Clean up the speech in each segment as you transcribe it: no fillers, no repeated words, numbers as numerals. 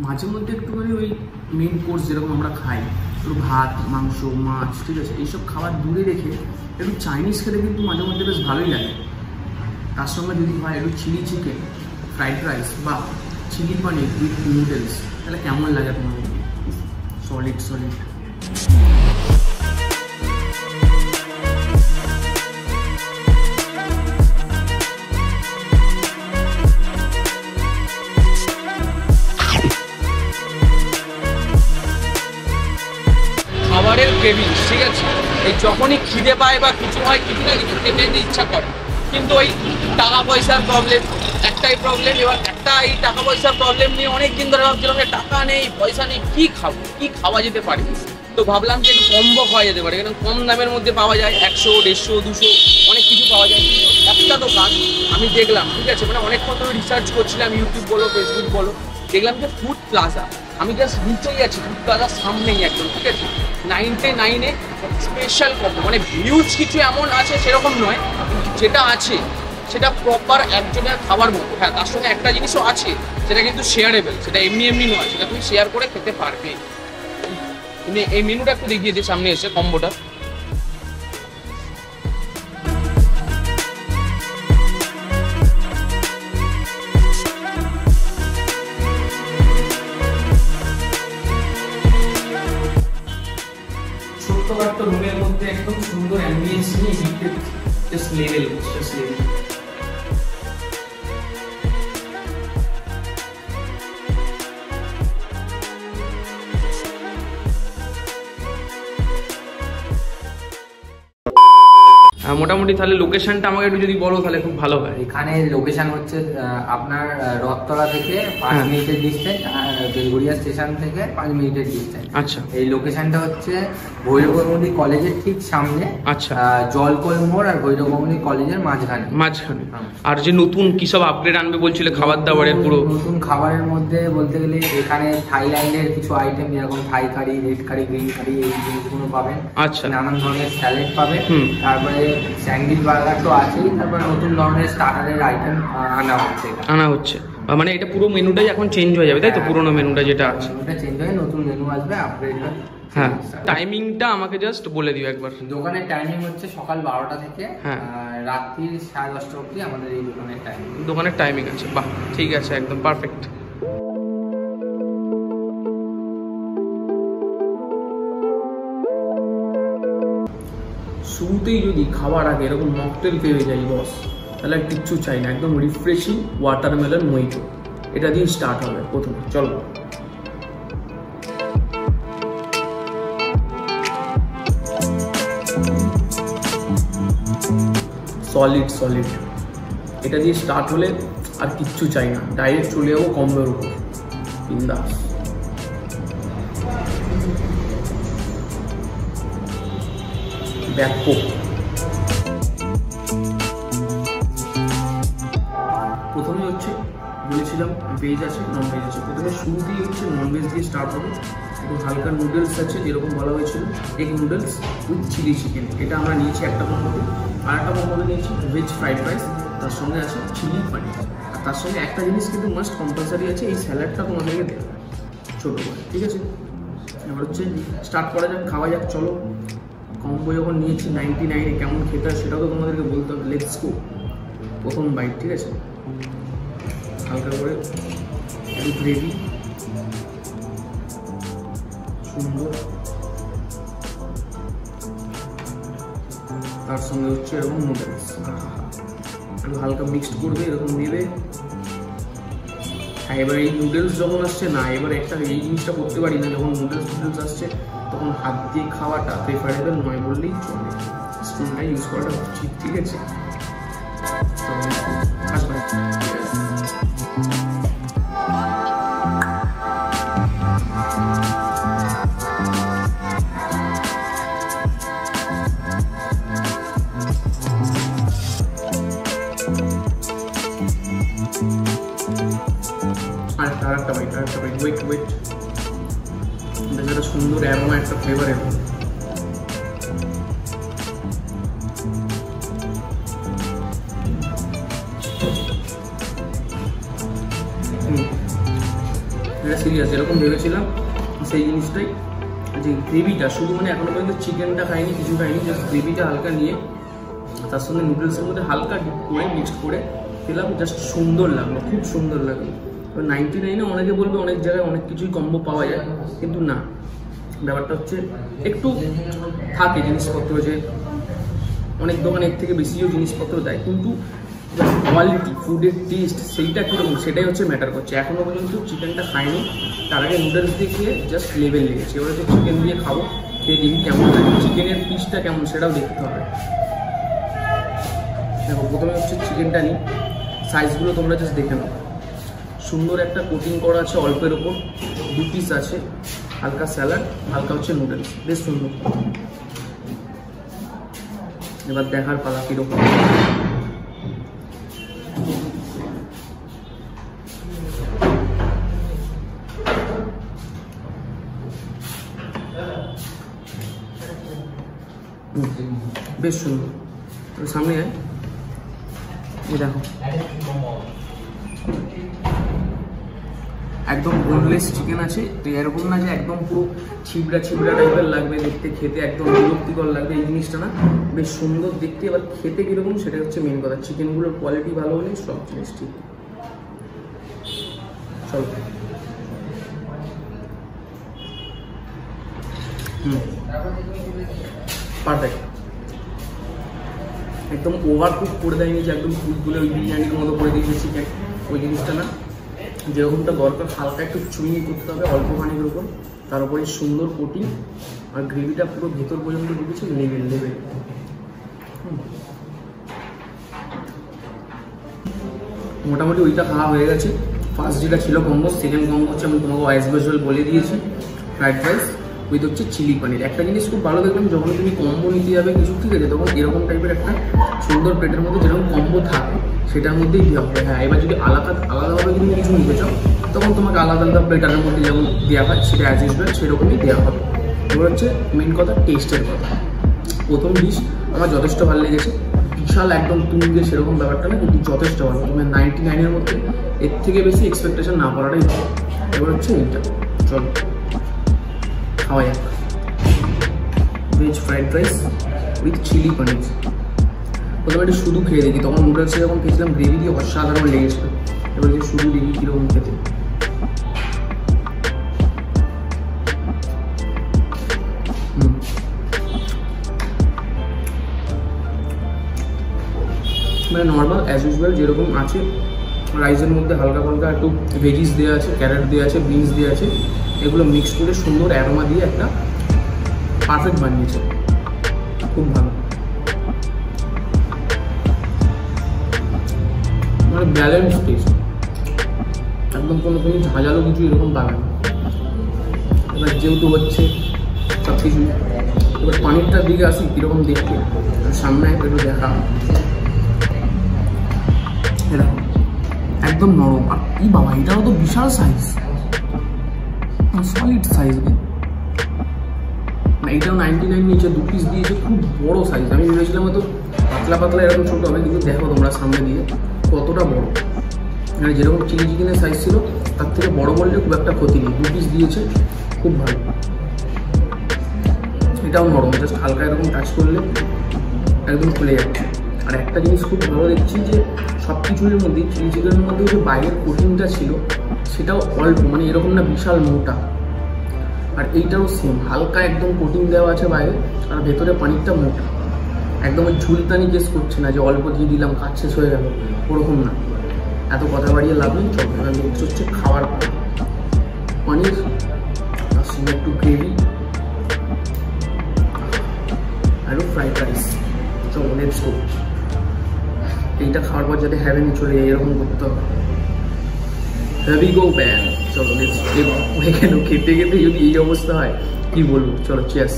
মাঝে মধ্যে একটুখানি ওই মেন কোর্স যেরকম আমরা খাই, একটু ভাত মাংস মাছ, ঠিক আছে, এইসব খাবার দূরে রেখে একটু চাইনিজ খেলে কিন্তু মাঝে মধ্যে বেশ ভালোই লাগে। তার সঙ্গে যদি হয় একটু চিলি চিকেন, ফ্রাইড রাইস বা চিলি পনির উইথ নুডলস, তাহলে কেমন লাগে তোমার? Solid solid. খাবারের ক্রেভিংস, ঠিক আছে, এই যখনই খিদে পায় বা কিছু হয়, কিছু না কিছু খেতে ইচ্ছা করে, কিন্তু ওই টাকা পয়সার প্রবলেম একটাই প্রবলেম। এবার এই টাকা পয়সার প্রবলেম নিয়ে অনেকদিন ধরে ভাবছিলাম যে টাকা নেই পয়সা নেই, কি খাবো, কি খাওয়া যেতে পারে। তো ভাবলাম যে একটু কম্বো খাওয়া যেতে পারে, কারণ কম দামের মধ্যে পাওয়া যায়, 100, 150, 200 অনেক কিছু পাওয়া যায়। একটা দোকান আমি দেখলাম, ঠিক আছে, মানে অনেকক্ষণ ধরে রিসার্চ করছিলাম, ইউটিউব বলো ফেসবুক বলো, দেখলাম যে ফুড প্লাজা। আমি জাস্ট নিচেই আছি, ফুড প্লাজার সামনেই একদম, ঠিক আছে, 99-এ স্পেশাল কম্বো, মানে ভিউজ কিছু এমন আছে সেরকম নয়, যেটা আছে সেটা প্রপার একজনের খাবার মতো। হ্যাঁ, তার সঙ্গে একটা জিনিসও আছে, সেটা কিন্তু শেয়ারেবল, সেটা এমনি এমনি নয়, সেটা তুমি শেয়ার করে খেতে পারবে। তুমি এই মেনুটা একটু দেখিয়ে দিই সামনে এসে, কম্বোটা। ছোট্টখাট্ট রুমের মধ্যে একদম সুন্দর অ্যাম্বিয়েন্স নিয়ে জাস্ট লেভেল, জাস্ট লেভেল। মোটামুটি তাহলে লোকেশনটা আমাকে একটু যদি বলো তাহলে খুব ভালো হয়। এখানে লোকেশন হচ্ছে আপনার রথতলা থেকে 5 মিনিটের ডিস্টেন্স, বেলগুড়িয়া স্টেশন থেকে 5 মিনিটের ডিস্টেন্স। আচ্ছা, এই লোকেশনটা হচ্ছে ভৈরবগৌরী কলেজের ঠিক সামনে। আচ্ছা, জলকল মোড় আর ভৈরবগৌরী কলেজের মাঝখানে। আর যে নতুন কি সব আপগ্রেড আনবে বলছিলে খাবার দাবারের, পুরো নতুন খাবারের মধ্যে বলতে গেলে এখানে থাইল্যান্ডের কিছু আইটেম, যেরকম থাই কারি, রেড কারি, গ্রিন কারি, এই জিনিসগুলো পাবেন। আচ্ছা, নানান ধরনের স্যালাড পাবেন। তারপরে স্যান্ডউইচ বার্গার তো আছেই, তারপরে নতুন ধরনের স্টার্টারের আইটেম আনা হচ্ছে। মানে এটা পুরো মেনুটাই এখন চেঞ্জ হয়ে যাবে, তাই তো? পুরোনো মেনুটা যেটা আছে ওটা চেঞ্জ হয়ে নতুন মেনু আসবে, আপগ্রেড হবে। হ্যাঁ, টাইমিংটা আমাকে জাস্ট বলে দিও একবার। দোকানের টাইমিং হচ্ছে সকাল 12টা থেকে রাত্রি 10:30 অবধি আমাদের এই দোকানের টাইমিং আছে। বাহ, ঠিক আছে, একদম পারফেক্ট। শুরুতেই যদি খাবার আগে এরকম মকটেল পেয়ে যাই বস, তাহলে আর কিচ্ছু চাই না, একদম রিফ্রেশিং ওয়াটারমেলন মোহিতো, এটা দিয়ে স্টার্ট হবে প্রথমে। চলো, সলিড সলিড, এটা দিয়ে স্টার্ট হলে আর কিচ্ছু চাই না, ডাইরেক্ট চলে যাবো কম্বোর উপর, বিন্দাস। ব্যাপক। প্রথমে হচ্ছে বলেছিলাম ভেজ আছে, নন ভেজ আছে। প্রথমে শুরুতেই হচ্ছে নন ভেজ দিয়ে স্টার্ট হবে। একটু হালকা নুডলস আছে, যেরকম বলা হয়েছিল egg noodles with chilli chicken, এটা আমরা নিয়েছি একটা পদ্ধতি। আর একটা পদ্ধতি নিয়েছি ভেজ ফ্রাইড রাইস, তার সঙ্গে আছে চিলি পনির। আর তার সঙ্গে একটা জিনিস কিন্তু মাস্ট কম্পালসারি আছে, এই স্যালাডটা তোমাদেরকে দেবে ছোটো করে, ঠিক আছে? এবার হচ্ছে স্টার্ট করা যাক, খাওয়া যাক, চলো। কম্বো যখন নিয়েছি 99-এ, কেমন খেতে হয় সেটাও তো তোমাদেরকে বলতে হবে। Let's go. প্রথম বাইট, ঠিক আছে, হালকা করে একটু গ্রেভি, সুন্দর, তার সঙ্গে হচ্ছে এরকম নুডলস, একটু হালকা মিক্সড করবে, এরকম নেবে। হ্যাঁ, এবার এই নুডলস যখন আসছে না, এবার একটা এই জিনিসটা করতে পারি না, যখন নুডলস আসছে তখন হাত দিয়ে খাওয়াটা প্রেফারেবল নয় বললেই চলে, স্পুনটা ইউজ করাটা উচিত, ঠিক আছে? আরেকটা বাইট, ওয়েট, এটা যেটা সুন্দর অ্যারোমা, একটা ফ্লেভার এলো। সিরিয়াস এরকম ভেবেছিলাম সেই জিনিসটাই, যে গ্রেভিটা শুধু মানে এখনো পর্যন্ত চিকেনটা খাইনি, কিছু খাইনি, জাস্ট গ্রেভিটা হালকা নিয়ে তার সঙ্গে নুডলসের মধ্যে হালকা ডিপ করে মিক্সড করে খেলাম, জাস্ট সুন্দর লাগলো, খুব সুন্দর লাগলো। এবার 99-এ অনেকে বলবে অনেক জায়গায় অনেক কিছুই কম্বো পাওয়া যায়, কিন্তু না, ব্যাপারটা হচ্ছে একটু থাকে জিনিসপত্র, যে অনেক দোকানে এর থেকে বেশিও জিনিসপত্র দেয়, কিন্তু কোয়ালিটি ফুডের টেস্ট সেইটা কীরকম সেটাই হচ্ছে ম্যাটার করছে। এখনও পর্যন্ত চিকেনটা খাইনি, তার আগে নুডলস দিয়ে খেয়ে জাস্ট লেভেল লেগেছে। এবার হচ্ছে চিকেন দিয়ে খাবো, খেয়ে দেখি কেমন লাগে, চিকেনের পিসটা কেমন সেটাও দেখতে হবে। দেখো প্রথমে হচ্ছে চিকেনটা নিই, সাইজগুলো তোমরা জাস্ট দেখে নাও, সুন্দর একটা কোটিং করা আছে অল্পের ওপর, 2 পিস আছে, হালকা স্যালাড, হালকা হচ্ছে নুডলস, বেশ সুন্দর। এবার দেখার পালা কীরকম। বেশ সুন্দর, সামনে আয়, দেখো একদম বোনলেস চিকেন আছে, তো এরকম না যে একদম পুরো ছিবড়া ছিবড়া টাইপের লাগবে দেখতে, খেতে একদম বিরক্তিকর লাগবে, এই জিনিসটা না, বেশ সুন্দর দেখতে। এবার খেতে কীরকম সেটা হচ্ছে মেন কথা, চিকেনগুলোর কোয়ালিটি ভালো হলে সব জিনিস ঠিক। চলো পারফেক্ট, একদম ওভার কুক করে দেয়নি যে একদম কুকগুলো ওই বিরিয়ানির মতো করে দিয়েছে চিকেন, ওই জিনিসটা না, যেরকমটা দরকার হালকা একটু চুইনি করতে হবে অল্প পানির উপর, তার উপরে সুন্দর কোটিং, আর গ্রেভিটা পুরো ভেতর পর্যন্ত ঢুকেছে লেভেল লেভেল। মোটামুটি ওইটা খাওয়া হয়ে গেছে। ফার্স্ট যেটা ছিল কম্বো, সেকেন্ড কম্বো হচ্ছে আমি তোমাকে অ্যাজ ইউজুয়াল বলে দিয়েছি, ফ্রাইড রাইস উইথ হচ্ছে চিলি পনির। একটা জিনিস খুব ভালো দেখলাম, যখন তুমি কম্বো নিতে যাবে কিছু, ঠিক আছে, তখন এরকম টাইপের একটা সুন্দর প্লেটের মধ্যে যেরকম কম্বো থাকে সেটার মধ্যেই দেওয়া হবে। হ্যাঁ, এবার যদি আলাদাভাবে তুমি কিছু নিতে চাও তখন তোমাকে আলাদা আলাদা প্লেটারের মধ্যে যেমন দেওয়া হয় সেটা অ্যাজ ইউজুয়াল সেরকমই দেওয়া হবে। এবার হচ্ছে মেন কথা টেস্টের কথা। প্রথম ডিশ আমার যথেষ্ট ভালো লেগেছে, বিশাল একদম তুঙ্গে সেরকম ব্যাপারটা না, কিন্তু যথেষ্ট ভালো। তুমি 99-এর মধ্যে এর থেকে বেশি এক্সপেকটেশন না করাটাই ভালো। এবার হচ্ছে এইটা, চলো খাওয়া যাক। Veg fried rice with chilli paneer. প্রথমে একটু শুধু খেয়ে দেখি, তখন নুডলসে যখন খেয়েছিলাম গ্রেভি দিয়ে অসাধারণ লেগেছিল। এবার যে শুধু দেখি কীরকম খেতে। মানে নর্মাল অ্যাজ ইউজুয়াল যেরকম আছে, রাইসের মধ্যে হালকা হালকা একটু ভেজিস দেওয়া আছে, ক্যারেট দেওয়া আছে, বিনস দেওয়া আছে, এগুলো মিক্স করে সুন্দর অ্যারোমা দিয়ে একটা পারফেক্ট বানিয়েছে, খুব ভালো। মানে ব্যালেন্স টেস্ট, একদম কোনো তুমি ঝাঁঝালো কিছু এরকম পাবে না। এবার যেহেতু হচ্ছে সব কিছু, এবার পানিরটার দিকে আসি কীরকম দেখতে, সামনে একটু দেখা, এরকম একদম নরম। আর এই বাবা, এটাও তো বিশাল সাইজ, সলিড সাইজ। এইটাও 99 নিচে 2 পিস দিয়েছে, খুব বড় সাইজ। আমি ভেবেছিলাম হয়তো পাতলা পাতলা এরকম ছোটো হবে, কিন্তু দেখো তোমরা সামনে দিয়ে কতটা বড়। মানে যেরকম চিলি চিকেনের সাইজ ছিল তার থেকে বড় বললে খুব একটা ক্ষতি নেই। 2 পিস দিয়েছে, খুব ভালো। এটাও নরম, জাস্ট হালকা এরকম টাচ করলে একদম খুলে যাচ্ছে। আর একটা জিনিস খুব ভালো দেখছি যে সব কিছুর মধ্যে, চিলি চিকেনের মধ্যে যে বাইরের কোটিংটা ছিল সেটাও অল্প, মানে এরকম না বিশাল মোটা। আর এইটাও সেম, হালকা একদম কোটিং দেওয়া আছে বাইরে, আর ভেতরে পানিরটা মোটা, একদম ওই ঝুলতানি কেস করছে না যে অল্প দিয়ে দিলাম কাজ শেষ হয়ে গেল, ওরকম না। এত কথা বাড়িয়ে লাভ নেই। চল এবার হচ্ছে খাওয়ার পর পানির তার সঙ্গে একটু গ্রেভি আর ফ্রাইড রাইস। চলো লেটস গো। এইটা খাওয়ার পর যাতে হ্যাভেনে চলে যায় এরকম করতে হবে। হ্যাভি গো ব্যান। চলো লেটস গো। এখানে খেতে খেতে যদি এই অবস্থা হয় কি বলবো। চলো চিয়ার্স।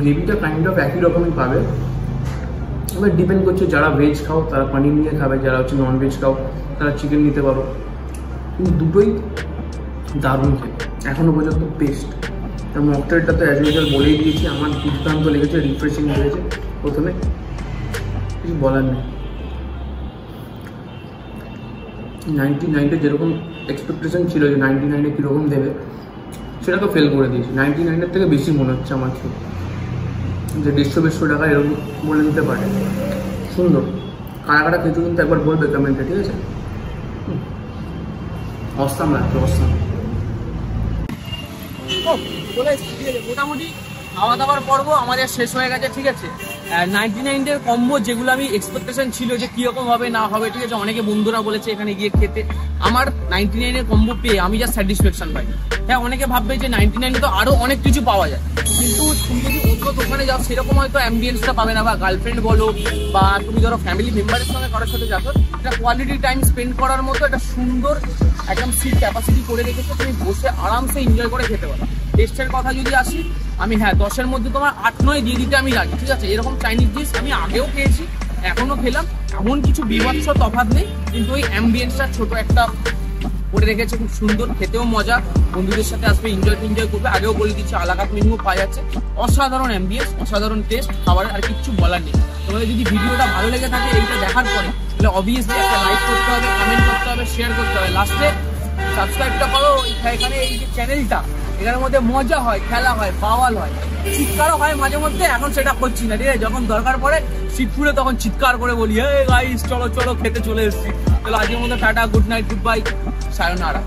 গ্রেভিটা কাইন্ড অফ একই রকমই পাবে, এবার ডিপেন্ড করছে যারা ভেজ খাও তারা পনির নিয়ে খাবে, যারা হচ্ছে নন ভেজ খাও তারা চিকেন নিতে পারো, কিন্তু দুটোই দারুণ খেতে। এখনো পর্যন্ত বেস্ট। মকটেলটা তো অ্যাজ ইউজুয়াল বলেই দিয়েছি, আমার দুর্দান্ত লেগেছে, রিফ্রেশিং লেগেছে। প্রথমে কিছু বলার নেই। 99-এ যেরকম এক্সপেকটেশন ছিল যে 99-এ কীরকম দেবে, সেটা তো ফেল করে দিয়েছি। 99-এর থেকে বেশি মনে হচ্ছে আমার কাছে, যে 150-200 টাকা এরকম বলে দিতে পারে। সুন্দর। কারা খেতে কিন্তু একবার বলবে কমেন্টে, ঠিক আছে? অসাম লাগছে, অসাম। মোটামুটি খাওয়া দাওয়ার পর্ব আমাদের শেষ হয়ে গেছে, ঠিক আছে? 99-এর কম্বো যেগুলো আমি এক্সপেকটেশন ছিল যে কিরকম হবে না হবে, ঠিক আছে, অনেকে বন্ধুরা বলেছে এখানে গিয়ে খেতে, আমার 99-এর কম্বো পেয়ে আমি যা স্যাটিসফ্যাকশন পাই। হ্যাঁ, অনেকে ভাববে যে 99-এ তো আরো অনেক কিছু পাওয়া যায়, কিন্তু তুমি যদি অন্য দোকানে যাও সেরকম হয়তো অ্যাম্বিয়েন্সটা পাবে না, বা গার্লফ্রেন্ড বলো বা তুমি ধরো ফ্যামিলি মেম্বারের সঙ্গে কারোর সাথে যাচ্ছ, এটা কোয়ালিটি টাইম স্পেন্ড করার মতো একটা সুন্দর একদম সিট ক্যাপাসিটি করে রেখেছো, তুমি বসে আরামসে এনজয় করে খেতে পারো। টেস্টের কথা যদি আসি, আমি 10-এর মধ্যে তোমার 8-9 দিয়ে দিতে আমি রাজি, ঠিক আছে? এরকম চাইনিজ ডিশ আমি আগেও খেয়েছি, এখনো খেলাম, এমন কিছু বিভৎস তফাৎ নেই, কিন্তু ওই অ্যাম্বিয়েন্সটা ছোট একটা করে রেখেছে, খুব সুন্দর, খেতেও মজা, বন্ধুদের সাথে আসবে, এনজয় করবে। আগেও বলে দিচ্ছি, আলাকাত মেনুও পাওয়া যাচ্ছে। অসাধারণ অ্যাম্বিয়েন্স, অসাধারণ টেস্ট, খাবারের আর কিচ্ছু বলার নেই। তোমাদের যদি ভিডিওটা ভালো লেগে থাকে এইটা দেখার পরে, তাহলে অবভিয়াসলি একটা লাইক করতে হবে, কমেন্ট করতে হবে, শেয়ার করতে হবে, লাস্টে সাবস্ক্রাইবটা করো। এখানে এই যে চ্যানেলটা, এখানের মধ্যে মজা হয়, খেলা হয়, বাওয়াল হয়, চিৎকারও হয় মাঝে মধ্যে। এখন সেটা করছি না, ঠিক আছে? যখন দরকার পড়ে শীতপুরে তখন চিৎকার করে বলি, এই গাইস চলো চলো খেতে চলে এসেছি। তাহলে আজকের মধ্যে tata, good night, good bye, সায়োনারা।